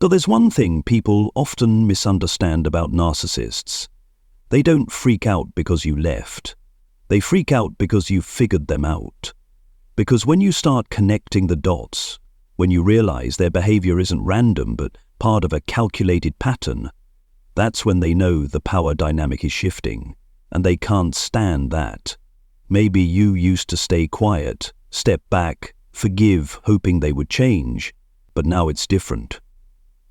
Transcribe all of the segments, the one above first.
So there's one thing people often misunderstand about narcissists. They don't freak out because you left. They freak out because you've figured them out. Because when you start connecting the dots, when you realize their behavior isn't random but part of a calculated pattern, that's when they know the power dynamic is shifting, and they can't stand that. Maybe you used to stay quiet, step back, forgive, hoping they would change, but now it's different.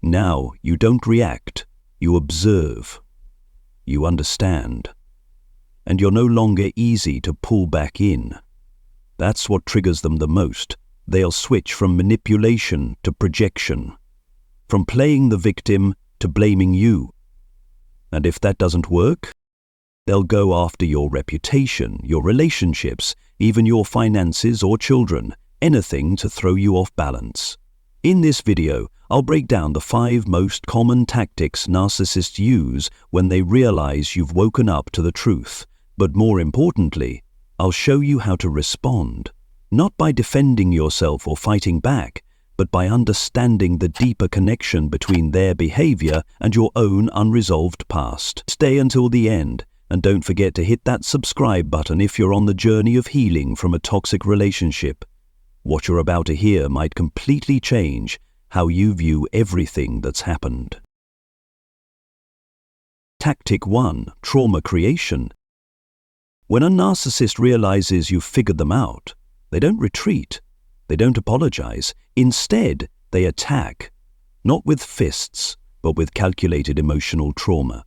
Now you don't react, you observe. You understand. And you're no longer easy to pull back in. That's what triggers them the most. They'll switch from manipulation to projection, from playing the victim to blaming you. And if that doesn't work, they'll go after your reputation, your relationships, even your finances or children, anything to throw you off balance. In this video, I'll break down the 5 most common tactics narcissists use when they realize you've woken up to the truth. But more importantly, I'll show you how to respond, not by defending yourself or fighting back, but by understanding the deeper connection between their behavior and your own unresolved past. Stay until the end, and don't forget to hit that subscribe button if you're on the journey of healing from a toxic relationship. What you're about to hear might completely change how you view everything that's happened. Tactic 1: Trauma creation. When a narcissist realizes you've figured them out, they don't retreat. They don't apologize. Instead, they attack, not with fists, but with calculated emotional trauma.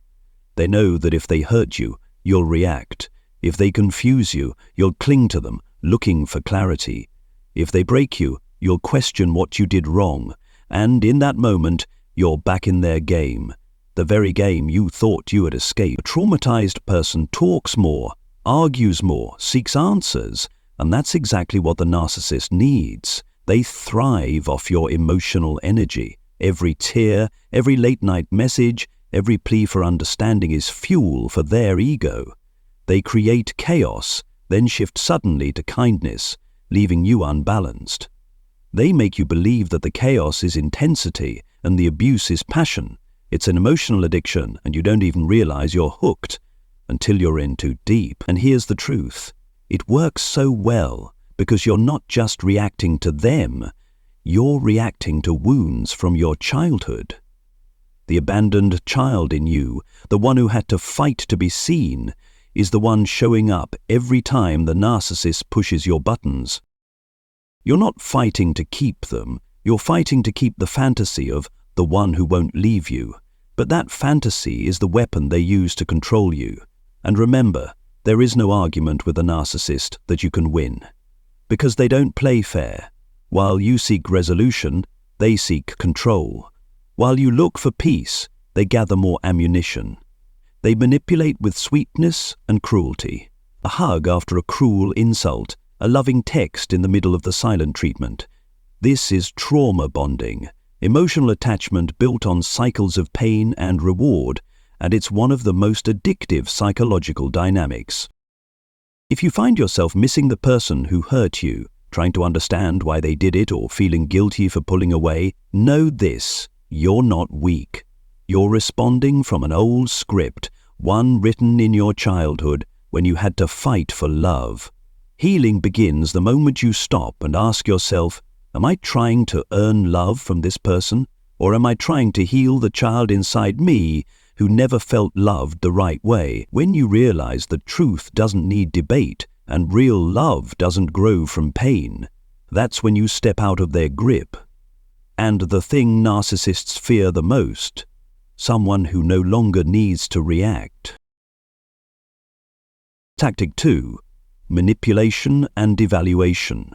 They know that if they hurt you, you'll react. If they confuse you, you'll cling to them, looking for clarity. If they break you, you'll question what you did wrong. And in that moment, you're back in their game, the very game you thought you had escaped. A traumatized person talks more, argues more, seeks answers, and that's exactly what the narcissist needs. They thrive off your emotional energy. Every tear, every late-night message, every plea for understanding is fuel for their ego. They create chaos, then shift suddenly to kindness, leaving you unbalanced. They make you believe that the chaos is intensity and the abuse is passion. It's an emotional addiction, and you don't even realize you're hooked until you're in too deep. And here's the truth. It works so well because you're not just reacting to them, you're reacting to wounds from your childhood. The abandoned child in you, the one who had to fight to be seen, is the one showing up every time the narcissist pushes your buttons. You're not fighting to keep them, you're fighting to keep the fantasy of the one who won't leave you. But that fantasy is the weapon they use to control you. And remember, there is no argument with a narcissist that you can win, because they don't play fair. While you seek resolution, they seek control. While you look for peace, they gather more ammunition. They manipulate with sweetness and cruelty. A hug after a cruel insult, a loving text in the middle of the silent treatment. This is trauma bonding, emotional attachment built on cycles of pain and reward, and it's one of the most addictive psychological dynamics. If you find yourself missing the person who hurt you, trying to understand why they did it or feeling guilty for pulling away, know this: you're not weak. You're responding from an old script, one written in your childhood when you had to fight for love. Healing begins the moment you stop and ask yourself, am I trying to earn love from this person, or am I trying to heal the child inside me who never felt loved the right way? When you realize that truth doesn't need debate and real love doesn't grow from pain, that's when you step out of their grip. And the thing narcissists fear the most, someone who no longer needs to react. Tactic 2: Manipulation and devaluation.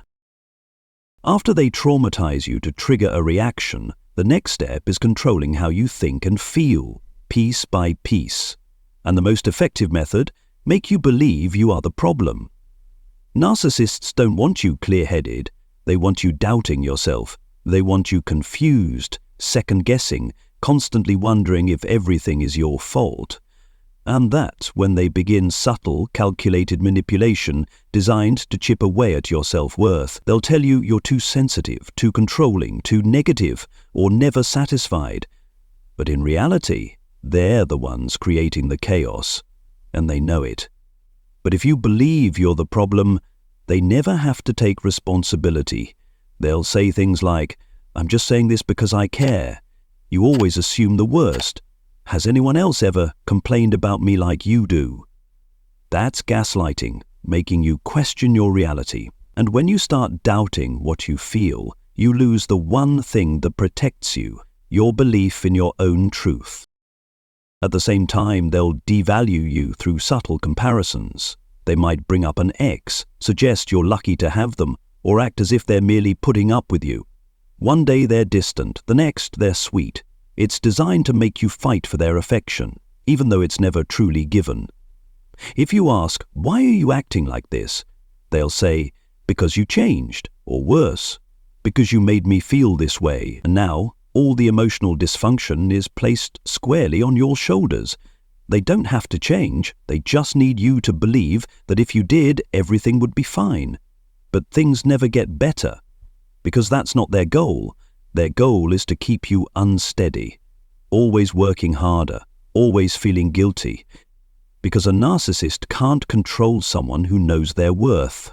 After they traumatize you to trigger a reaction, the next step is controlling how you think and feel, piece by piece. And the most effective method, make you believe you are the problem. Narcissists don't want you clear-headed. They want you doubting yourself. They want you confused, second-guessing, constantly wondering if everything is your fault. And that's when they begin subtle, calculated manipulation designed to chip away at your self-worth. They'll tell you you're too sensitive, too controlling, too negative, or never satisfied. But in reality, they're the ones creating the chaos, and they know it. But if you believe you're the problem, they never have to take responsibility. They'll say things like, "I'm just saying this because I care. You always assume the worst. Has anyone else ever complained about me like you do?" That's gaslighting, making you question your reality. And when you start doubting what you feel, you lose the one thing that protects you, your belief in your own truth. At the same time, they'll devalue you through subtle comparisons. They might bring up an ex, suggest you're lucky to have them, or act as if they're merely putting up with you. One day they're distant, the next they're sweet. It's designed to make you fight for their affection, even though it's never truly given. If you ask, "Why are you acting like this?" they'll say, "Because you changed," or worse, "Because you made me feel this way, and now all the emotional dysfunction is placed squarely on your shoulders." They don't have to change, they just need you to believe that if you did, everything would be fine. But things never get better, because that's not their goal. Their goal is to keep you unsteady, always working harder, always feeling guilty, because a narcissist can't control someone who knows their worth.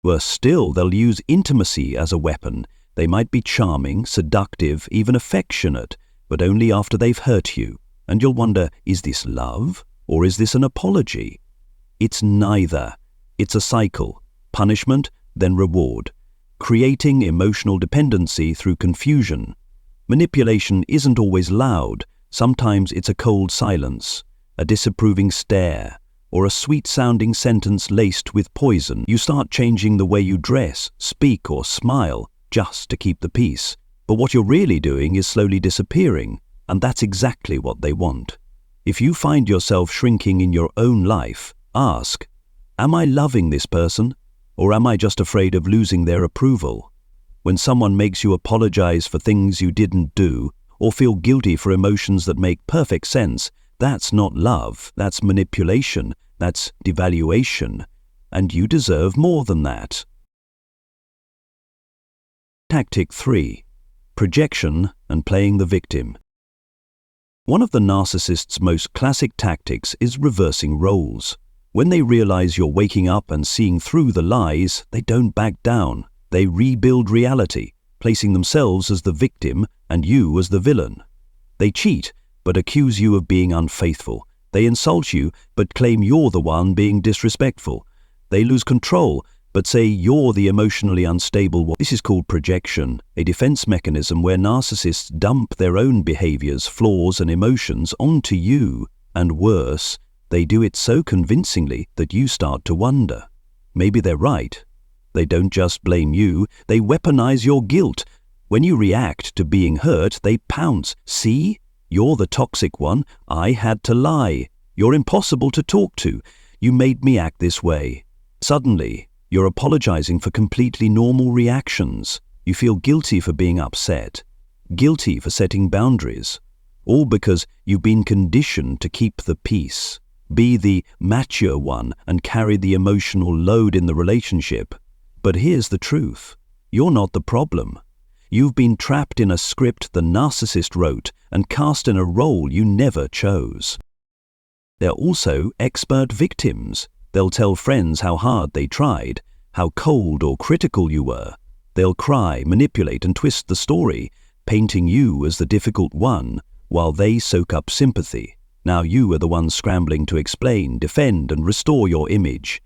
Worse still, they'll use intimacy as a weapon. They might be charming, seductive, even affectionate, but only after they've hurt you. And you'll wonder, is this love, or is this an apology? It's neither. It's a cycle. Punishment, then reward. Creating emotional dependency through confusion. Manipulation isn't always loud. Sometimes it's a cold silence, a disapproving stare, or a sweet-sounding sentence laced with poison. You start changing the way you dress, speak, or smile just to keep the peace. But what you're really doing is slowly disappearing, and that's exactly what they want. If you find yourself shrinking in your own life, ask, "Am I loving this person? Or am I just afraid of losing their approval?" When someone makes you apologize for things you didn't do, or feel guilty for emotions that make perfect sense, that's not love, that's manipulation, that's devaluation, and you deserve more than that. Tactic 3. Projection and playing the victim. One of the narcissist's most classic tactics is reversing roles. When they realize you're waking up and seeing through the lies, they don't back down. They rebuild reality, placing themselves as the victim and you as the villain. They cheat, but accuse you of being unfaithful. They insult you, but claim you're the one being disrespectful. They lose control, but say you're the emotionally unstable one. This is called projection, a defense mechanism where narcissists dump their own behaviors, flaws, and emotions onto you. And worse, they do it so convincingly that you start to wonder. Maybe they're right. They don't just blame you, they weaponize your guilt. When you react to being hurt, they pounce. "See? You're the toxic one. I had to lie. You're impossible to talk to. You made me act this way." Suddenly, you're apologizing for completely normal reactions. You feel guilty for being upset, guilty for setting boundaries, all because you've been conditioned to keep the peace, be the mature one, and carry the emotional load in the relationship. But here's the truth. You're not the problem. You've been trapped in a script the narcissist wrote and cast in a role you never chose. They're also expert victims. They'll tell friends how hard they tried, how cold or critical you were. They'll cry, manipulate, and twist the story, painting you as the difficult one, while they soak up sympathy. Now you are the one scrambling to explain, defend, and restore your image.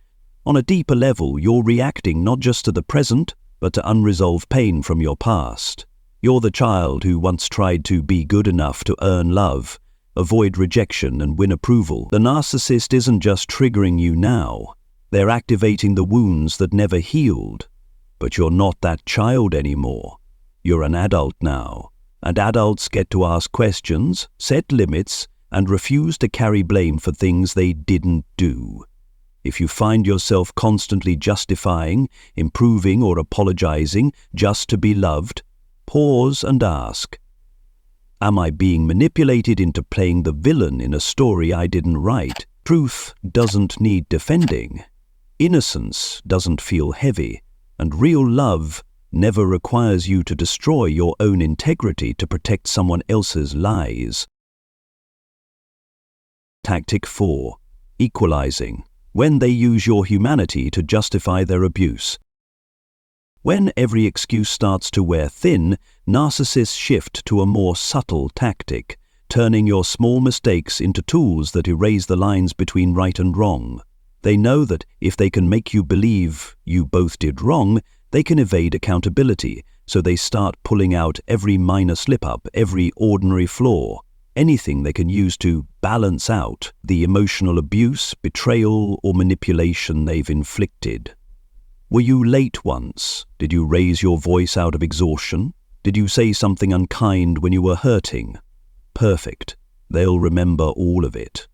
On a deeper level, you're reacting not just to the present, but to unresolved pain from your past. You're the child who once tried to be good enough to earn love, avoid rejection, and win approval. The narcissist isn't just triggering you now. They're activating the wounds that never healed. But you're not that child anymore. You're an adult now. And adults get to ask questions, set limits, and refuse to carry blame for things they didn't do. If you find yourself constantly justifying, improving, or apologizing just to be loved, pause and ask, Am I being manipulated into playing the villain in a story I didn't write? Truth doesn't need defending. Innocence doesn't feel heavy, and real love never requires you to destroy your own integrity to protect someone else's lies. Tactic 4. Equalizing. When they use your humanity to justify their abuse. When every excuse starts to wear thin, narcissists shift to a more subtle tactic, turning your small mistakes into tools that erase the lines between right and wrong. They know that if they can make you believe you both did wrong, they can evade accountability, so they start pulling out every minor slip-up, every ordinary flaw, anything they can use to balance out the emotional abuse, betrayal, or manipulation they've inflicted. Were you late once? Did you raise your voice out of exhaustion? Did you say something unkind when you were hurting? Perfect. They'll remember all of it.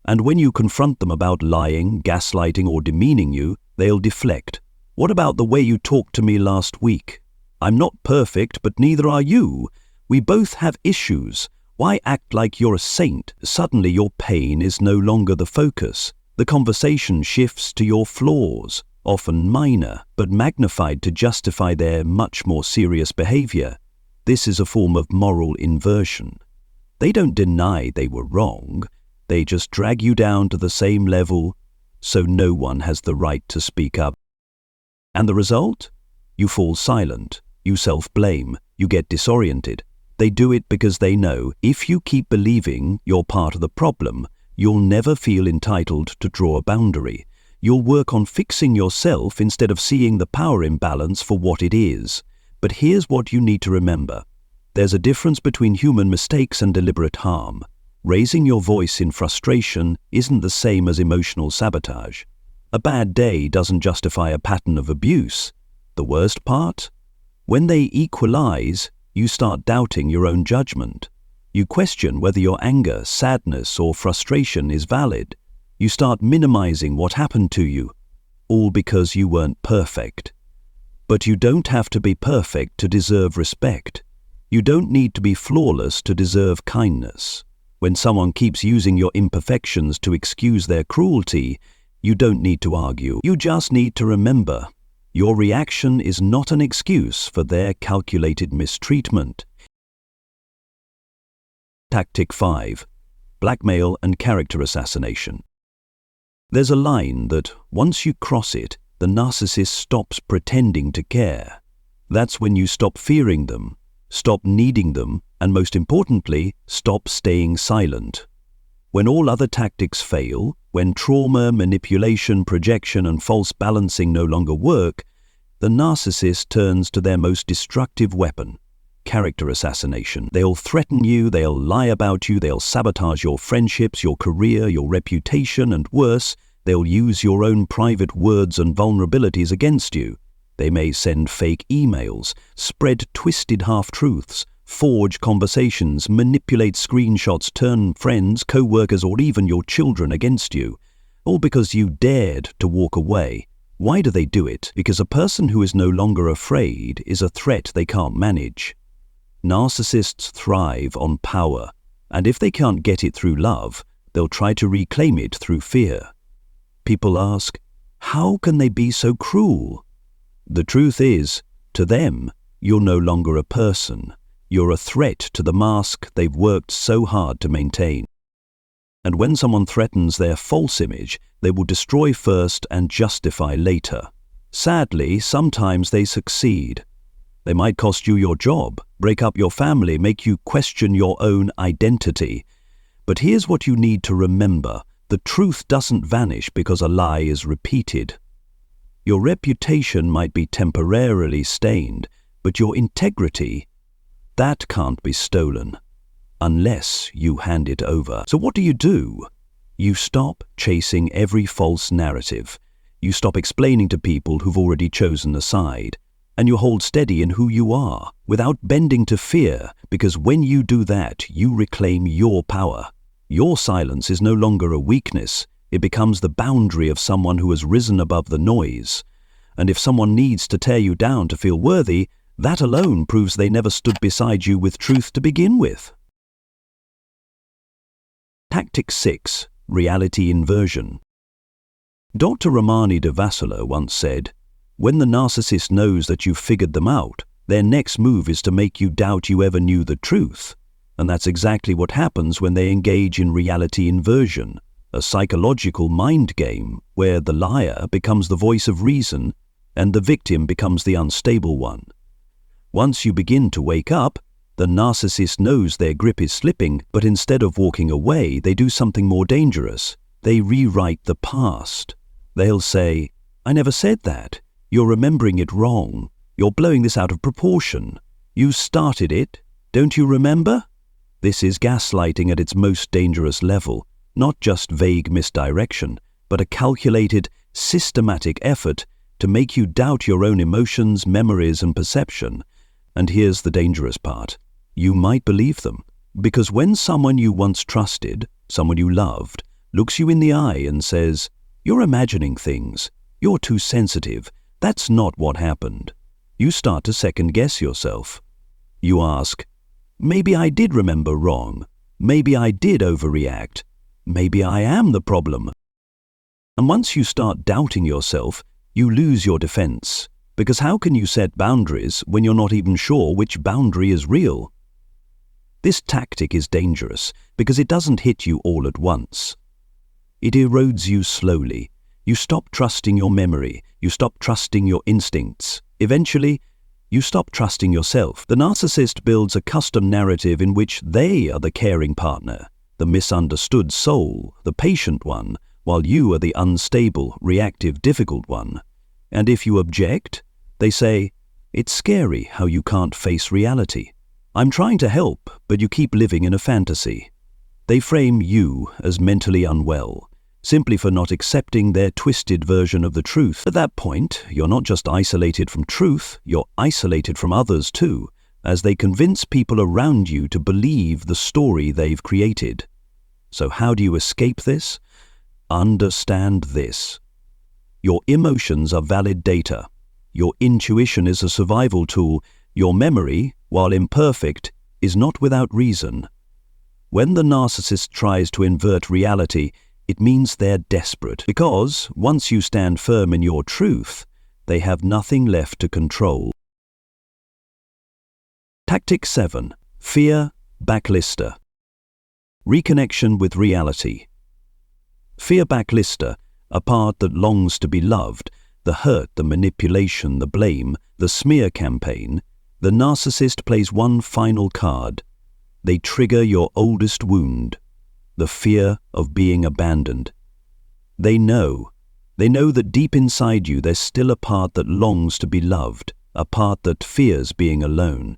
And when you confront them about lying, gaslighting, or demeaning you, they'll deflect. What about the way you talked to me last week? I'm not perfect, but neither are you. We both have issues. Why act like you're a saint? Suddenly your pain is no longer the focus. The conversation shifts to your flaws, often minor, but magnified to justify their much more serious behavior. This is a form of moral inversion. They don't deny they were wrong. They just drag you down to the same level, so no one has the right to speak up. And the result? You fall silent, you self-blame, you get disoriented. They do it because they know if you keep believing you're part of the problem, you'll never feel entitled to draw a boundary. You'll work on fixing yourself instead of seeing the power imbalance for what it is. But here's what you need to remember. There's a difference between human mistakes and deliberate harm. Raising your voice in frustration isn't the same as emotional sabotage. A bad day doesn't justify a pattern of abuse. The worst part? When they equalize, you start doubting your own judgment. You question whether your anger, sadness, or frustration is valid. You start minimizing what happened to you, all because you weren't perfect. But you don't have to be perfect to deserve respect. You don't need to be flawless to deserve kindness. When someone keeps using your imperfections to excuse their cruelty, you don't need to argue. You just need to remember, your reaction is not an excuse for their calculated mistreatment. Tactic 5. Blackmail and character assassination. There's a line that, once you cross it, the narcissist stops pretending to care. That's when you stop fearing them, stop needing them, and most importantly, stop staying silent. When all other tactics fail, when trauma, manipulation, projection, and false balancing no longer work, the narcissist turns to their most destructive weapon, character assassination. They'll threaten you, they'll lie about you, they'll sabotage your friendships, your career, your reputation, and worse, they'll use your own private words and vulnerabilities against you. They may send fake emails, spread twisted half-truths, forge conversations, manipulate screenshots, turn friends, co-workers, or even your children against you, all because you dared to walk away. Why do they do it? Because a person who is no longer afraid is a threat they can't manage. Narcissists thrive on power, and if they can't get it through love, they'll try to reclaim it through fear. People ask, how can they be so cruel? The truth is, to them, you're no longer a person. You're a threat to the mask they've worked so hard to maintain. And when someone threatens their false image, they will destroy first and justify later. Sadly, sometimes they succeed. They might cost you your job, break up your family, make you question your own identity. But here's what you need to remember. The truth doesn't vanish because a lie is repeated. Your reputation might be temporarily stained, but your integrity, that can't be stolen unless you hand it over. So what do? You stop chasing every false narrative. You stop explaining to people who've already chosen a side. And you hold steady in who you are, without bending to fear, because when you do that, you reclaim your power. Your silence is no longer a weakness. It becomes the boundary of someone who has risen above the noise. And if someone needs to tear you down to feel worthy, that alone proves they never stood beside you with truth to begin with. Tactic 6. Reality Inversion. Dr. Ramani de Vassala once said, "When the narcissist knows that you've figured them out, their next move is to make you doubt you ever knew the truth." And that's exactly what happens when they engage in reality inversion, a psychological mind game where the liar becomes the voice of reason and the victim becomes the unstable one. Once you begin to wake up, the narcissist knows their grip is slipping, but instead of walking away, they do something more dangerous. They rewrite the past. They'll say, "I never said that. You're remembering it wrong. You're blowing this out of proportion. You started it. Don't you remember?" This is gaslighting at its most dangerous level, not just vague misdirection, but a calculated, systematic effort to make you doubt your own emotions, memories, and perception. And here's the dangerous part. You might believe them, because when someone you once trusted, someone you loved, looks you in the eye and says, "You're imagining things. You're too sensitive. That's not what happened," you start to second-guess yourself. You ask, "Maybe I did remember wrong. Maybe I did overreact. Maybe I am the problem." And once you start doubting yourself, you lose your defense, because how can you set boundaries when you're not even sure which boundary is real? This tactic is dangerous because it doesn't hit you all at once. It erodes you slowly. You stop trusting your memory. You stop trusting your instincts. Eventually, you stop trusting yourself. The narcissist builds a custom narrative in which they are the caring partner, the misunderstood soul, the patient one, while you are the unstable, reactive, difficult one. And if you object, they say, "It's scary how you can't face reality. I'm trying to help, but you keep living in a fantasy." They frame you as mentally unwell, simply for not accepting their twisted version of the truth. At that point, you're not just isolated from truth, you're isolated from others too, as they convince people around you to believe the story they've created. So how do you escape this? Understand this. Your emotions are valid data. Your intuition is a survival tool. Your memory, while imperfect, is not without reason. When the narcissist tries to invert reality, it means they're desperate, because once you stand firm in your truth, they have nothing left to control. Tactic 7. Fear Backlister. Reconnection with reality. Fear backlister, a part that longs to be loved, the hurt, the manipulation, the blame, the smear campaign. The narcissist plays one final card. They trigger your oldest wound, the fear of being abandoned. They know that deep inside you there's still a part that longs to be loved, a part that fears being alone,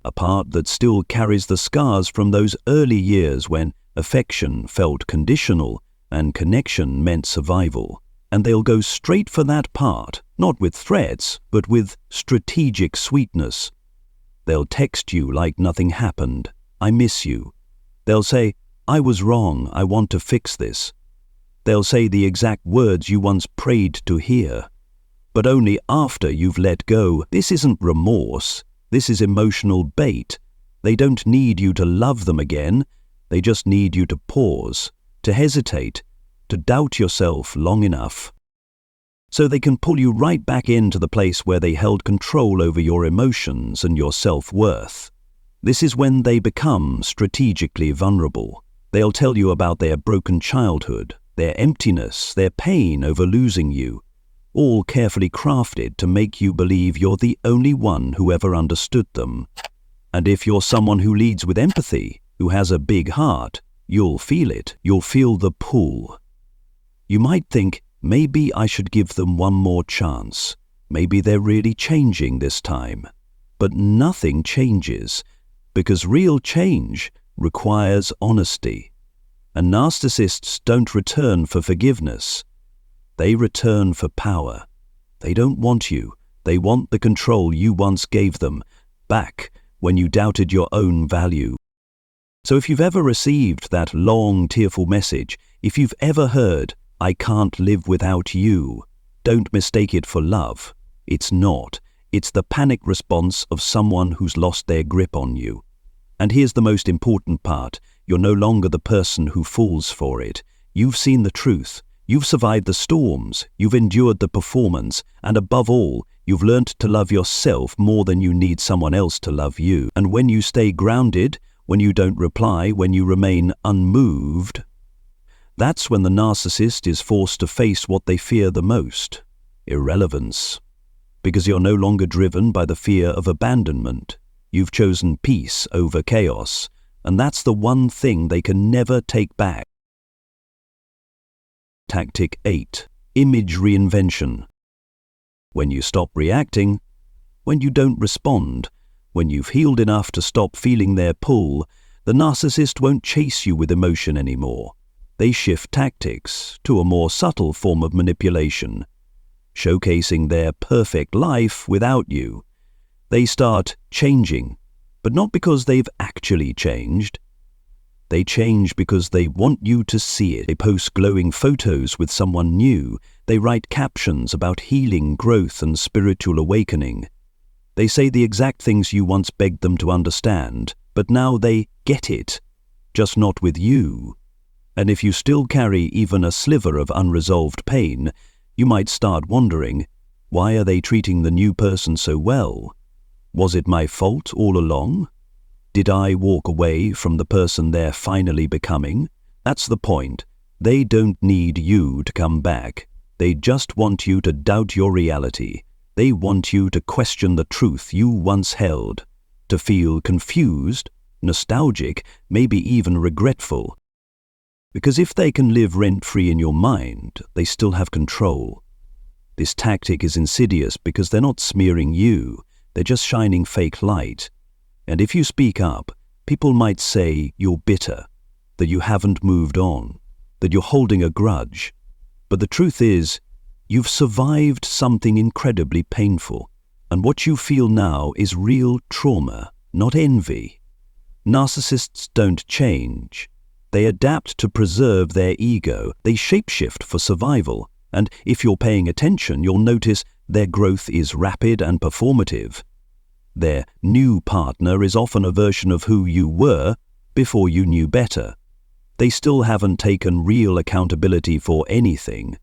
a part that still carries the scars from those early years when affection felt conditional and connection meant survival. And they'll go straight for that part, not with threats, but with strategic sweetness. They'll text you like nothing happened. "I miss you." They'll say, "I was wrong, I want to fix this." They'll say the exact words you once prayed to hear, but only after you've let go. This isn't remorse, this is emotional bait. They don't need you to love them again, they just need you to pause, to hesitate, to doubt yourself long enough, so they can pull you right back into the place where they held control over your emotions and your self-worth. This is when they become strategically vulnerable. They'll tell you about their broken childhood, their emptiness, their pain over losing you, all carefully crafted to make you believe you're the only one who ever understood them. And if you're someone who leads with empathy, who has a big heart, you'll feel it. You'll feel the pull. You might think, maybe I should give them one more chance. Maybe they're really changing this time. But nothing changes, because real change requires honesty. And narcissists don't return for forgiveness. They return for power. They don't want you. They want the control you once gave them, back when you doubted your own value. So if you've ever received that long, tearful message, if you've ever heard, "I can't live without you," don't mistake it for love. It's not. It's the panic response of someone who's lost their grip on you. And here's the most important part. You're no longer the person who falls for it. You've seen the truth. You've survived the storms. You've endured the performance. And above all, you've learned to love yourself more than you need someone else to love you. And when you stay grounded, when you don't reply, when you remain unmoved, that's when the narcissist is forced to face what they fear the most: irrelevance. Because you're no longer driven by the fear of abandonment. You've chosen peace over chaos, and that's the one thing they can never take back. Tactic 8. Image reinvention. When you stop reacting, when you don't respond, when you've healed enough to stop feeling their pull, the narcissist won't chase you with emotion anymore. They shift tactics to a more subtle form of manipulation, showcasing their perfect life without you. They start changing, but not because they've actually changed. They change because they want you to see it. They post glowing photos with someone new. They write captions about healing, growth, and spiritual awakening. They say the exact things you once begged them to understand, but now they get it, just not with you. And if you still carry even a sliver of unresolved pain, you might start wondering, why are they treating the new person so well? Was it my fault all along? Did I walk away from the person they're finally becoming? That's the point. They don't need you to come back. They just want you to doubt your reality. They want you to question the truth you once held, to feel confused, nostalgic, maybe even regretful. Because if they can live rent-free in your mind, they still have control. This tactic is insidious because they're not smearing you, they're just shining fake light. And if you speak up, people might say you're bitter, that you haven't moved on, that you're holding a grudge. But the truth is, you've survived something incredibly painful, and what you feel now is real trauma, not envy. Narcissists don't change. They adapt to preserve their ego. They shapeshift for survival, and if you're paying attention, you'll notice their growth is rapid and performative. Their new partner is often a version of who you were before you knew better. They still haven't taken real accountability for anything.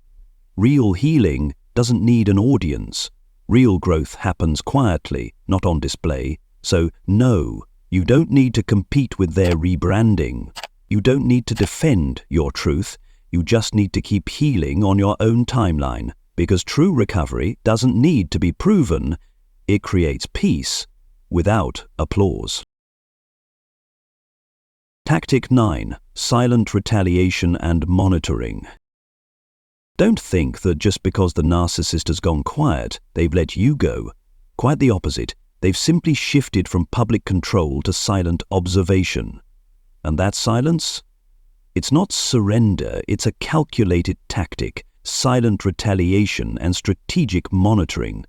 Real healing doesn't need an audience. Real growth happens quietly, not on display. So no, you don't need to compete with their rebranding. You don't need to defend your truth. You just need to keep healing on your own timeline, because true recovery doesn't need to be proven. It creates peace without applause. Tactic 9. Silent retaliation and monitoring. Don't think that just because the narcissist has gone quiet, they've let you go. Quite the opposite. They've simply shifted from public control to silent observation. And that silence? It's not surrender, it's a calculated tactic, silent retaliation and strategic monitoring.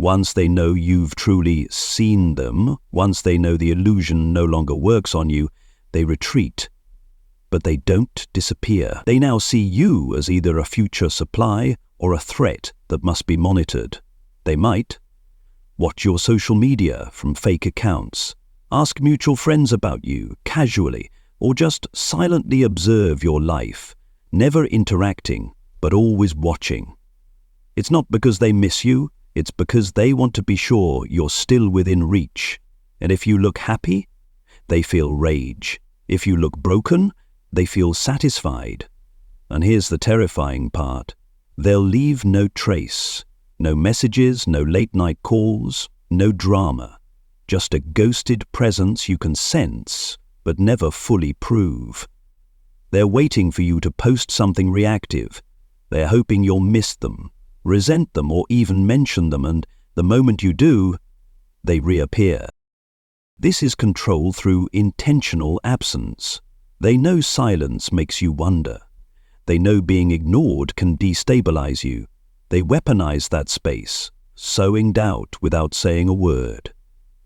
Once they know you've truly seen them, once they know the illusion no longer works on you, they retreat. But they don't disappear. They now see you as either a future supply or a threat that must be monitored. They might watch your social media from fake accounts, ask mutual friends about you casually, or just silently observe your life, never interacting, but always watching. It's not because they miss you, it's because they want to be sure you're still within reach. And if you look happy, they feel rage. If you look broken, they feel satisfied. And here's the terrifying part. They'll leave no trace. No messages, no late-night calls, no drama. Just a ghosted presence you can sense, but never fully prove. They're waiting for you to post something reactive. They're hoping you'll miss them, resent them, or even mention them, and the moment you do, they reappear. This is control through intentional absence. They know silence makes you wonder. They know being ignored can destabilize you. They weaponize that space, sowing doubt without saying a word.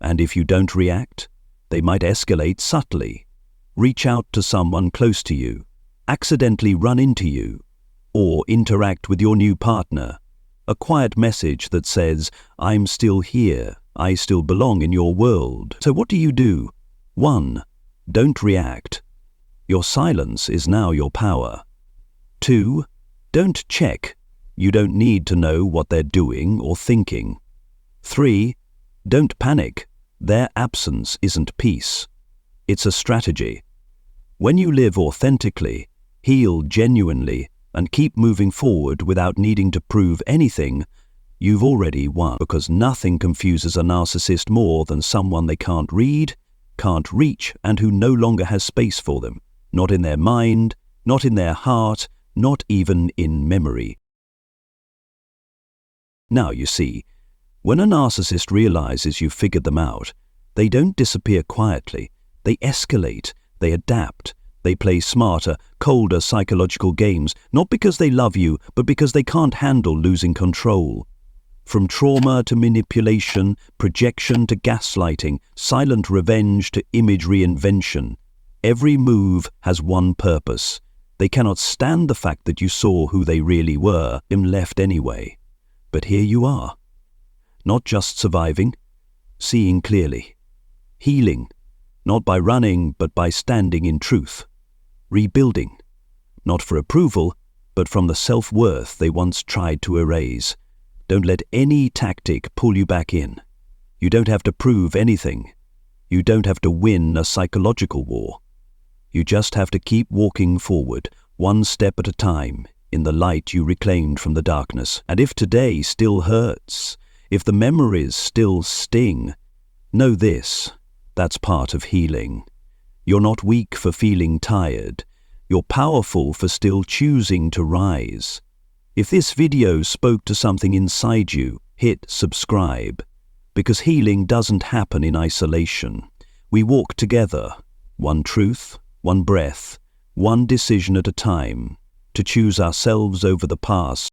And if you don't react, they might escalate subtly, reach out to someone close to you, accidentally run into you, or interact with your new partner. A quiet message that says, "I'm still here, I still belong in your world." So what do? 1. Don't react. Your silence is now your power. 2. Don't check. You don't need to know what they're doing or thinking. 3. Don't panic. Their absence isn't peace. It's a strategy. When you live authentically, heal genuinely, and keep moving forward without needing to prove anything, you've already won, because nothing confuses a narcissist more than someone they can't read, can't reach, and who no longer has space for them. Not in their mind, not in their heart, not even in memory. Now, you see, when a narcissist realizes you've figured them out, they don't disappear quietly. They escalate, they adapt, they play smarter, colder psychological games, not because they love you, but because they can't handle losing control. From trauma to manipulation, projection to gaslighting, silent revenge to image reinvention, every move has one purpose. They cannot stand the fact that you saw who they really were and left anyway. But here you are. Not just surviving, seeing clearly. Healing, not by running, but by standing in truth. Rebuilding, not for approval, but from the self-worth they once tried to erase. Don't let any tactic pull you back in. You don't have to prove anything. You don't have to win a psychological war. You just have to keep walking forward, one step at a time, in the light you reclaimed from the darkness. And if today still hurts, if the memories still sting, know this, that's part of healing. You're not weak for feeling tired. You're powerful for still choosing to rise. If this video spoke to something inside you, hit subscribe. Because healing doesn't happen in isolation. We walk together, one truth, one breath, one decision at a time, to choose ourselves over the past,